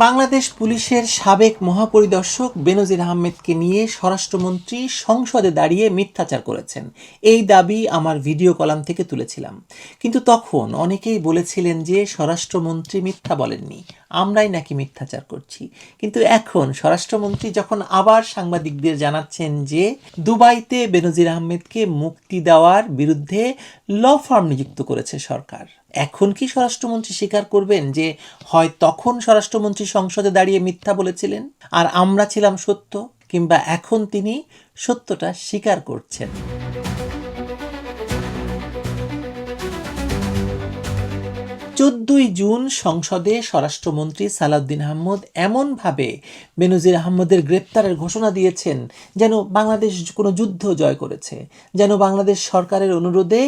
বাংলাদেশ পুলিশের সাবেক মহাপরিদর্শক বেনজির আহমেদকে নিয়ে স্বরাষ্ট্রমন্ত্রী সংসদে দাঁড়িয়ে মিথ্যাচার করেছেন, এই দাবি আমার ভিডিও কলাম থেকে তুলেছিলাম। কিন্তু তখন অনেকেই বলেছিলেন যে স্বরাষ্ট্রমন্ত্রী মিথ্যা বলেননি, আমরাই নাকি মিথ্যাচার করছি। কিন্তু এখন স্বরাষ্ট্রমন্ত্রী যখন আবার সাংবাদিকদের জানাচ্ছেন যে দুবাইতে বেনজির আহমেদকে মুক্তি দেওয়ার বিরুদ্ধে ল ফার্ম নিযুক্ত করেছে সরকার, এখন কি স্বরাষ্ট্রমন্ত্রী স্বীকার করবেন যে হয় তখন স্বরাষ্ট্রমন্ত্রী সংসদে দাঁড়িয়ে মিথ্যা বলেছিলেন আর আমরা ছিলাম সত্য, কিংবা এখন তিনি সত্যটা স্বীকার করছেন? 14ই জুন সংসদে স্বরাষ্ট্রমন্ত্রী সালাউদ্দিন আহমদ এমনভাবে বেনজির আহমদের গ্রেপ্তারের ঘোষণা দিয়েছেন যেন বাংলাদেশ কোনো যুদ্ধ জয় করেছে, যেন বাংলাদেশ সরকারের অনুরোধে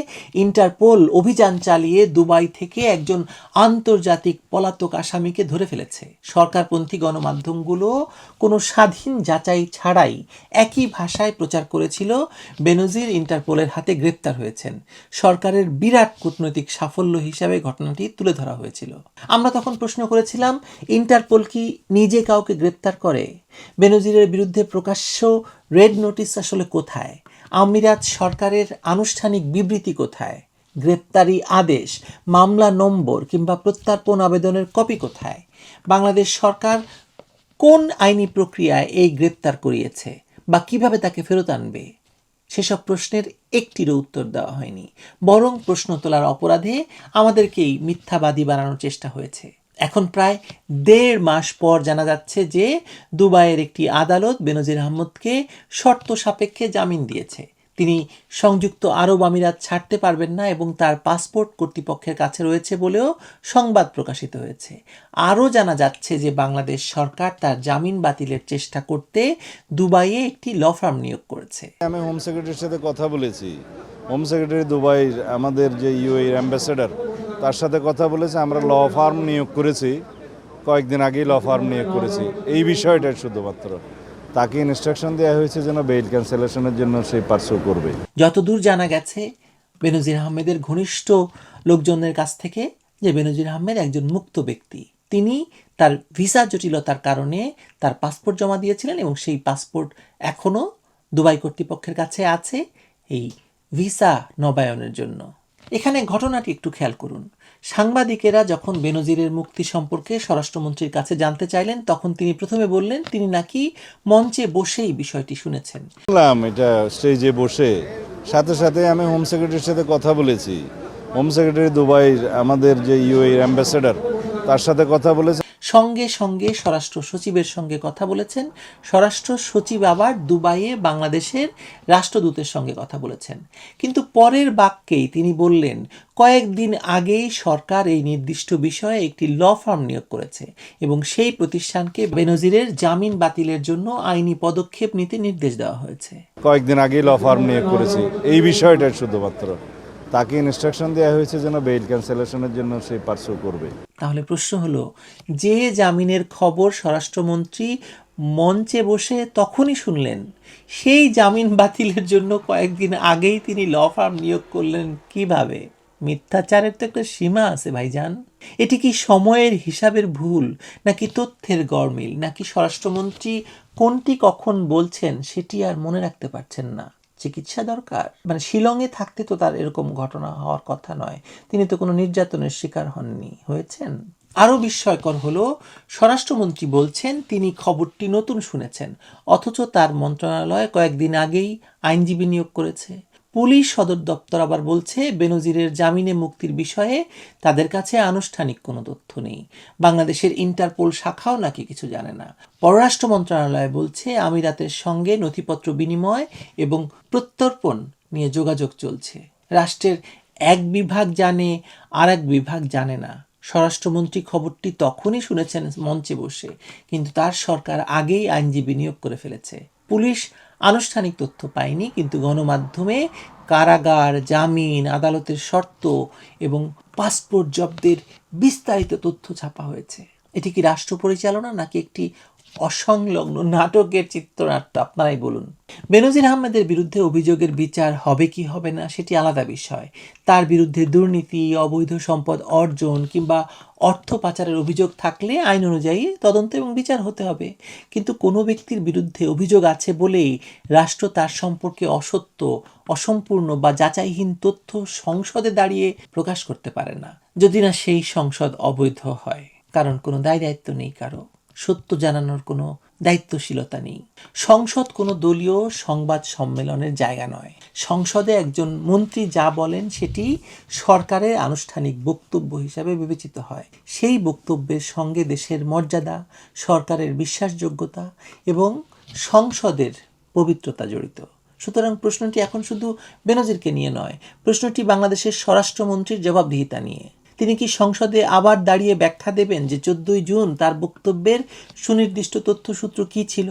ইন্টারপোল অভিযান চালিয়ে দুবাই থেকে একজন আন্তর্জাতিক পলাতক আসামিকে ধরে ফেলেছে। সরকারপন্থী গণমাধ্যমগুলো কোনো স্বাধীন যাচাই ছাড়াই একই ভাষায় প্রচার করেছিল বেনজির ইন্টারপোলের হাতে গ্রেপ্তার হয়েছেন। সরকারের বিরাট কূটনৈতিক সাফল্য হিসাবে ঘটনাটি তুলে ধরা হয়েছিল। আমরা তখন প্রশ্ন করেছিলাম, ইন্টারপোল কি নিজে কাউকে গ্রেপ্তার করে? বেনজিরের বিরুদ্ধে প্রকাশ্য রেড নোটিশ আসলে কোথায়? আমিরাত সরকারের আনুষ্ঠানিক বিবৃতি কোথায়? গ্রেপ্তারি আদেশ, মামলা নম্বর কিংবা প্রত্যর্পণ আবেদনের কপি কোথায়? বাংলাদেশ সরকার কোন আইনি প্রক্রিয়ায় এই গ্রেপ্তার করিয়েছে বা কিভাবে তাকে ফেরত আনবে? সেসব প্রশ্নের একটিরও উত্তর দেওয়া হয়নি, বরং প্রশ্ন তোলার অপরাধে আমাদেরকেই মিথ্যাবাদী বানানোর চেষ্টা হয়েছে। এখন প্রায় 1.5 মাস পর জানা যাচ্ছে যে দুবাইয়ের একটি আদালত বেনজির আহমদকে শর্ত সাপেক্ষে জামিন দিয়েছে। তিনি সংযুক্ত আরব আমিরাত ছাড়তে পারবেন না এবং তার পাসপোর্ট কর্তৃপক্ষের কাছে রয়েছে বলেও সংবাদ প্রকাশিত হয়েছে। আরও জানা যাচ্ছে যে বাংলাদেশ সরকার তার জামিন বাতিলের চেষ্টা করতে দুবাইয়ে একটি ল ফার্ম নিয়োগ করেছে। আমি হোম সেক্রেটারির সাথে কথা বলেছি। হোম সেক্রেটারি দুবাইয়ের আমাদের যে ইউএই অ্যাম্বাসেডর, তার সাথে কথা বলেছে। আমরা ল ফার্ম নিয়োগ করেছি, কয়েকদিন আগেই ল ফার্ম নিয়োগ করেছি। এই বিষয়টা শুধুমাত্র তাকে ইনস্ট্রাকশন দেওয়া হয়েছে যেন বেইল ক্যান্সেলেশনের জন্য সে পার্সু করবে। যতদূর জানা গেছে বেনজির আহমেদের ঘনিষ্ঠ লোকজনের কাছ থেকে যে বেনজির আহমেদ একজন মুক্ত ব্যক্তি। তিনি তার ভিসা জটিলতার কারণে তার পাসপোর্ট জমা দিয়েছিলেন এবং সেই পাসপোর্ট এখনও দুবাই কর্তৃপক্ষের কাছে আছে এই ভিসা নবায়নের জন্য। এখানে ঘটনাটি একটু খেয়াল করুন। সাংবাদিকেরা যখন বেনজিরের মুক্তি সম্পর্কে স্বরাষ্ট্রমন্ত্রীর কাছে জানতে চাইলেন, তখন তিনি প্রথমে বললেন তিনি নাকি মঞ্চে বসেই বিষয়টি শুনেছেন। শুনলাম এটা স্টেজে বসে, সাথে সাথে আমি হোম সেক্রেটারির সাথে কথা বলেছি। হোম সেক্রেটারি দুবাইয়ের আমাদের যে ইউএই অ্যাম্বাসেডর, তার সাথে কথা বলেছে। সঙ্গে সঙ্গে স্বরাষ্ট্র সচিবের সঙ্গে কথা বলেছেন। স্বরাষ্ট্র সচিব আবার দুবাইয়ে বাংলাদেশের রাষ্ট্রদূতের সঙ্গে কথা বলেছেন। কিন্তু পরের বাক্যেই তিনি বললেন কয়েকদিন আগেই সরকার এই নির্দিষ্ট বিষয়ে একটি ল ফার্ম নিয়োগ করেছে এবং সেই প্রতিষ্ঠানকে বেনজিরের জামিন বাতিলের জন্য আইনি পদক্ষেপ নিতে নির্দেশ দেওয়া হয়েছে। কয়েকদিন আগেই ল ফার্ম নিয়োগ করেছি। এই বিষয়টা শুধুমাত্র তাকে ইনস্ট্রাকশন দেওয়া হয়েছে যেন বেইল ক্যান্সেলেশনের জন্য সে পার্সু করবে। তাহলে প্রশ্ন হলো, যে জামিনের খবর স্বরাষ্ট্রমন্ত্রী মঞ্চে বসে তখনই শুনলেন, সেই জামিন বাতিলের জন্য কয়েকদিন আগেই তিনি ল ফার্ম নিয়োগ করলেন কিভাবে? মিথ্যাচারের তো একটা সীমা আছে ভাইজান। এটি কি সময়ের হিসাবের ভুল, নাকি তথ্যের গরমিল, নাকি স্বরাষ্ট্রমন্ত্রী কোনটি কখন বলছেন সেটি আর মনে রাখতে পারছেন না? চিকিৎসা দরকার? মানে শিলংয়ে থাকতে তো তার এরকম ঘটনা হওয়ার কথা নয়। তিনি তো কোনো নির্যাতনের শিকার হননি, হয়েছেন? আরও বিস্ময়কর হলো, স্বরাষ্ট্রমন্ত্রী বলছেন তিনি খবরটি নতুন শুনেছেন, অথচ তার মন্ত্রণালয় কয়েকদিন আগেই আইনজীবী নিয়োগ করেছে। পুলিশ সদর দপ্তর আবার বলছে বেনজিরের জামিনে মুক্তির বিষয়ে তাদের কাছে আনুষ্ঠানিক কোনো তথ্য নেই। বাংলাদেশের ইন্টারপোল শাখাও নাকি কিছু জানে না। পররাষ্ট্র মন্ত্রণালয় বলছে আমিরাতের সঙ্গে নথিপত্র বিনিময় এবং প্রত্যর্পণ নিয়ে যোগাযোগ চলছে। রাষ্ট্রের এক বিভাগ জানে, আর এক বিভাগ জানে না। স্বরাষ্ট্রমন্ত্রী খবরটি তখনই শুনেছেন মঞ্চে বসে, কিন্তু তার সরকার আগেই আইনজীবী নিয়োগ করে ফেলেছে। পুলিশ আনুষ্ঠানিক তথ্য পায়নি, কিন্তু গণমাধ্যমে কারাগার, জামিন, আদালতের শর্ত এবং পাসপোর্ট জব্দের বিস্তারিত তথ্য ছাপা হয়েছে। এটি কি রাষ্ট্র পরিচালনা নাকি একটি অসংলগ্ন নাটকের চিত্রনাট্য আপনারাই বলুন। বেনজির আহমেদের বিরুদ্ধে অভিযোগের বিচার হবে কি হবে না সেটি আলাদা বিষয়। তার বিরুদ্ধে দুর্নীতি, অবৈধ সম্পদ অর্জন কিংবা অর্থ পাচারের অভিযোগ থাকলে আইন অনুযায়ী তদন্ত এবং বিচার হতে হবে। কিন্তু কোনো ব্যক্তির বিরুদ্ধে অভিযোগ আছে বলেই রাষ্ট্র তার সম্পর্কে অসত্য, অসম্পূর্ণ বা যাচাইহীন তথ্য সংসদে দাঁড়িয়ে প্রকাশ করতে পারে না, যদি না সেই সংসদ অবৈধ হয়। কারণ কোনো দায় দায়িত্ব নেই কারো, সত্য জানানোর কোনো দায়িত্বশীলতা নেই। সংসদ কোনো দলীয় সংবাদ সম্মেলনের জায়গা নয়। সংসদে একজন মন্ত্রী যা বলেন সেটি সরকারের আনুষ্ঠানিক বক্তব্য হিসাবে বিবেচিত হয়। সেই বক্তব্যের সঙ্গে দেশের মর্যাদা, সরকারের বিশ্বাসযোগ্যতা এবং সংসদের পবিত্রতা জড়িত। সুতরাং প্রশ্নটি এখন শুধু বেনজিরকে নিয়ে নয়, প্রশ্নটি বাংলাদেশের স্বরাষ্ট্রমন্ত্রীর জবাবদিহিতা নিয়ে। তিনি কি সংসদে আবার দাঁড়িয়ে ব্যাখ্যা দেবেন যে 14 জুন তার বক্তব্যের সুনির্দিষ্ট তথ্যসূত্র কী ছিল,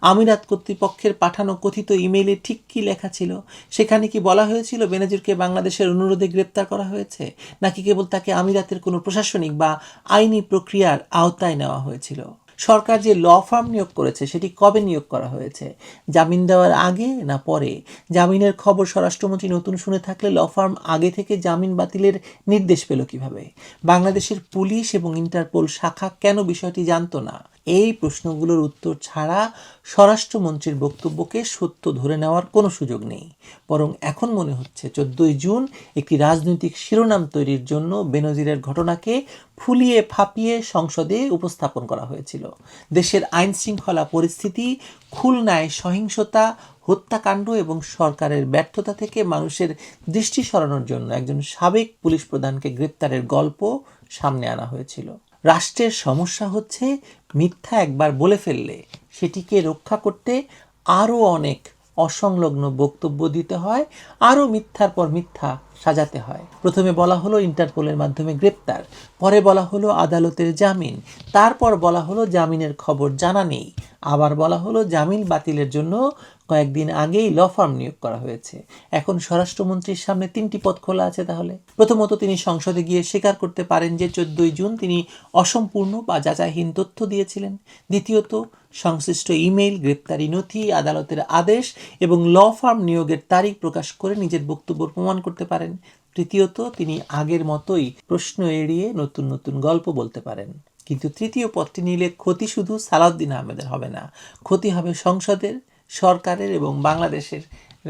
আমিরাত কর্তৃপক্ষের পাঠানো কথিত ইমেইলে ঠিক কী লেখা ছিল, সেখানে কি বলা হয়েছিল বেনজিরকে বাংলাদেশের অনুরোধে গ্রেপ্তার করা হয়েছে, নাকি কেবল তাকে আমিরাতের কোনো প্রশাসনিক বা আইনি প্রক্রিয়ার আওতায় নেওয়া হয়েছিল। সরকার যে ল ফার্ম নিয়োগ করেছে সেটি কবে নিয়োগ করা হয়েছে, জামিন দেওয়ার আগে না পরে? জামিনের খবর স্বরাষ্ট্রমন্ত্রী নতুন শুনে থাকলে ল ফার্ম আগে থেকে জামিন বাতিলের নির্দেশ পেল কিভাবে? বাংলাদেশের পুলিশ এবং ইন্টারপোল শাখা কেন বিষয়টি জানতো না? এই প্রশ্নগুলোর উত্তর ছাড়া স্বরাষ্ট্রমন্ত্রীর বক্তব্যকে সত্য ধরে নেওয়ার কোনো সুযোগ নেই। বরং এখন মনে হচ্ছে 14 জুন একটি রাজনৈতিক শিরোনাম তৈরির জন্য বেনজিরের ঘটনাকে ফুলিয়ে ফাঁপিয়ে সংসদে উপস্থাপন করা হয়েছিল। দেশের আইন শৃঙ্খলা পরিস্থিতি, খুলনায় সহিংসতা, হত্যাকাণ্ড এবং সরকারের ব্যর্থতা থেকে মানুষের দৃষ্টি সরানোর জন্য একজন সাবেক পুলিশ প্রধানকে গ্রেপ্তারের গল্প সামনে আনা হয়েছিল। রাষ্ট্রের সমস্যা হচ্ছে মিথ্যা একবার বলে ফেললে সেটিকে রক্ষা করতে আরও অনেক অসংলগ্ন বক্তব্য দিতে হয়, আরও মিথ্যার পর মিথ্যা সাজাতে হয়। প্রথমে বলা হলো ইন্টারপোলের মাধ্যমে গ্রেপ্তার, পরে বলা হলো আদালতের জামিন, তারপর বলা হলো জামিনের খবর জানা নেই, আবার বলা হলো জামিন বাতিলের জন্য কয়েকদিন আগেই ল ফার্ম নিয়োগ করা হয়েছে। এখন স্বরাষ্ট্রমন্ত্রীর সামনে 3টি পথ খোলা আছে। তাহলে প্রথমত, তিনি সংসদে গিয়ে স্বীকার করতে পারেন যে 14 জুন তিনি অসম্পূর্ণ বা যাচাইহীন তথ্য দিয়েছিলেন। দ্বিতীয়ত, সংশ্লিষ্ট ইমেইল, গ্রেপ্তারি নথি, আদালতের আদেশ এবং ল ফার্ম নিয়োগের তারিখ প্রকাশ করে নিজের বক্তব্য প্রমাণ করতে পারেন। তৃতীয়ত, তিনি আগের মতোই প্রশ্ন এড়িয়ে নতুন নতুন গল্প বলতে পারেন। কিন্তু তৃতীয় পথটি নিলে ক্ষতি শুধু সালাউদ্দিন আহমেদের হবে না, ক্ষতি হবে সংসদের, সরকারের এবং বাংলাদেশের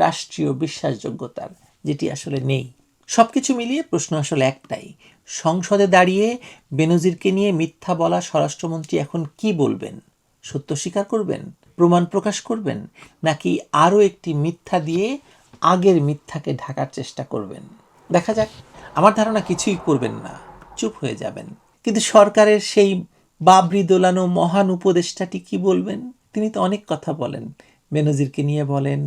রাষ্ট্রীয় বিশ্বাসযোগ্যতার, যেটি আসলে নেই। সবকিছু মিলিয়ে প্রশ্ন আসলে একটাই, সংসদে দাঁড়িয়ে বেনজিরকে নিয়ে মিথ্যা বলা স্বরাষ্ট্রমন্ত্রী এখন কি বলবেন? সত্য স্বীকার করবেন, প্রমাণ প্রকাশ করবেন, নাকি আরও একটি মিথ্যা দিয়ে আগের মিথ্যাকে ঢাকার চেষ্টা করবেন? দেখা যাক। আমার ধারণা কিছুই করবেন না, চুপ হয়ে যাবেন। কিন্তু সরকারের সেই বাবরি দোলানো মহান উপদেষ্টাটি কি বলবেন? তিনি তো অনেক কথা বলেন, বেনজিরকে নিয়ে বলেন,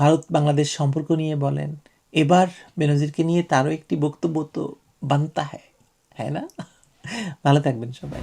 ভারত বাংলাদেশ সম্পর্ক নিয়ে বলেন। এবার বেনজিরকে নিয়ে তারও একটি বক্তব্য তো বানতা হ্যায়, হ্যাঁ না? ভালো থাকবেন সবাই।